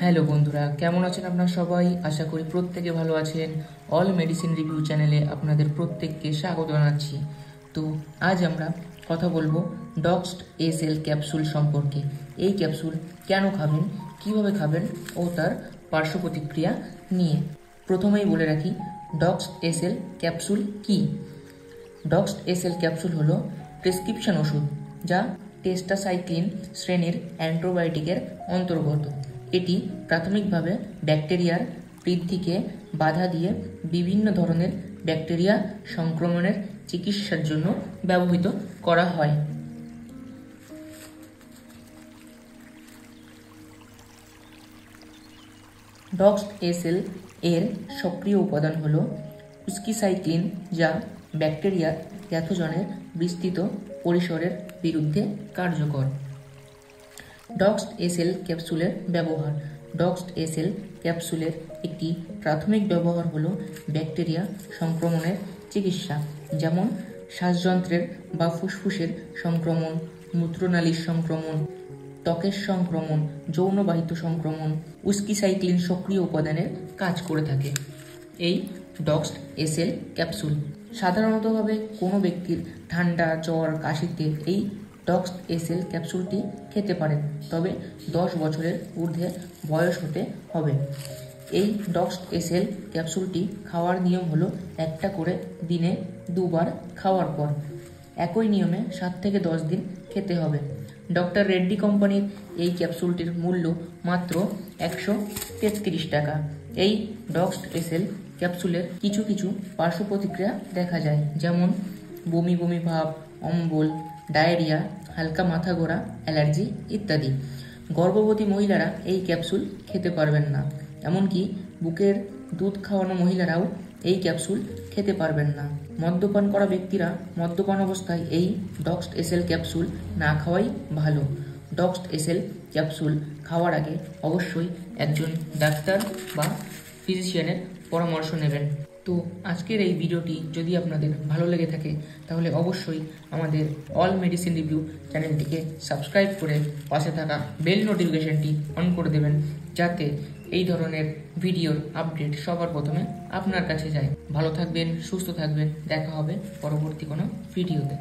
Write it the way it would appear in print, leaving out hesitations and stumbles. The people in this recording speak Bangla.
হ্যালো বন্ধুরা, কেমন আছেন আপনারা সবাই? আশা করি প্রত্যেকে ভালো আছেন। অল মেডিসিন রিভিউ চ্যানেলে আপনাদের প্রত্যেককে স্বাগত জানাচ্ছি। তো আজ আমরা কথা বলবো ডক্সড এসএল ক্যাপসুল সম্পর্কে। এই ক্যাপসুল কেন খাবেন, কিভাবে খাবেন ও তার পার্শ্ব প্রতিক্রিয়া নিয়ে। প্রথমেই বলে রাখি, ডক্সড এসএল ক্যাপসুল কি। ডক্সড এসএল ক্যাপসুল হলো প্রেসক্রিপশন ওষুধ, যা টেস্টাসাইক্লিন শ্রেণীর অ্যান্টিবায়োটিকের অন্তর্গত। এটি প্রাথমিকভাবে ব্যাকটেরিয়ার বৃদ্ধিকে বাধা দিয়ে বিভিন্ন ধরনের ব্যাকটেরিয়া সংক্রমণের চিকিৎসার জন্য ব্যবহৃত করা হয়। ডক্সড এসএল এর সক্রিয় উপাদান হল উস্কিসাইক্লিন, যা ব্যাকটেরিয়ার প্যাথোজনের বিস্তৃত পরিসরের বিরুদ্ধে কার্যকর। ডক্সড এসএল ক্যাপসুলের ব্যবহার। ডক্সড এসএল ক্যাপসুলের একটি প্রাথমিক ব্যবহার হল ব্যাকটেরিয়া সংক্রমণের চিকিৎসা, যেমন শ্বাসযন্ত্রের বা ফুসফুসের সংক্রমণ, মূত্রনালীর সংক্রমণ, ত্বকের সংক্রমণ, যৌনবাহিত সংক্রমণ। উস্কিসাইক্লিন সক্রিয় উপাদানের কাজ করে থাকে এই ডক্সড এসএল ক্যাপসুল। সাধারণতভাবে কোনো ব্যক্তির ঠান্ডা, জ্বর, কাশিতে এই ডক্সড এসএল ক্যাপসুলটি খেতে পারেন, তবে 10 বছরের ঊর্ধ্বে বয়স হতে হবে। এই ডক্সড এসএল ক্যাপসুলটি খাওয়ার নিয়ম হলো একটা করে দিনে 2 বার খাওয়ার পর একই নিয়মে 7 থেকে 10 দিন খেতে হবে। ডক্টর রেড্ডি কোম্পানির এই ক্যাপসুলটির মূল্য মাত্র 133 টাকা। এই ডক্সড এসএল ক্যাপসুলের কিছু কিছু পার্শ্ব প্রতিক্রিয়া দেখা যায়, যেমন বমি বমি ভাব, অম্বল, ডায়রিয়া, হালকা মাথা ঘোরা, অ্যালার্জি ইত্যাদি। গর্ভবতী মহিলারা এই ক্যাপসুল খেতে পারবেন না, এমনকি বুকের দুধ খাওয়ানো মহিলারাও এই ক্যাপসুল খেতে পারবেন না। মদ্যপান করা ব্যক্তিরা মদ্যপান অবস্থায় এই ডক্সড এসএল ক্যাপসুল না খাওয়াই ভালো। ডক্সড এসএল ক্যাপসুল খাওয়ার আগে অবশ্যই একজন ডাক্তার বা ফিজিশিয়ানের পরামর্শ নেবেন। তো আজকের এই ভিডিওটি যদি আপনাদের ভালো লেগে থাকে, তাহলে অবশ্যই আমাদের অল মেডিসিন রিভিউ চ্যানেলটিকে সাবস্ক্রাইব করে পাশে থাকা বেল নোটিফিকেশনটি অন করে দেবেন, যাতে এই ধরনের ভিডিওর আপডেট সবার প্রথমে আপনার কাছে যায়। ভালো থাকবেন, সুস্থ থাকবেন, দেখা হবে পরবর্তী কোনো ভিডিওতে।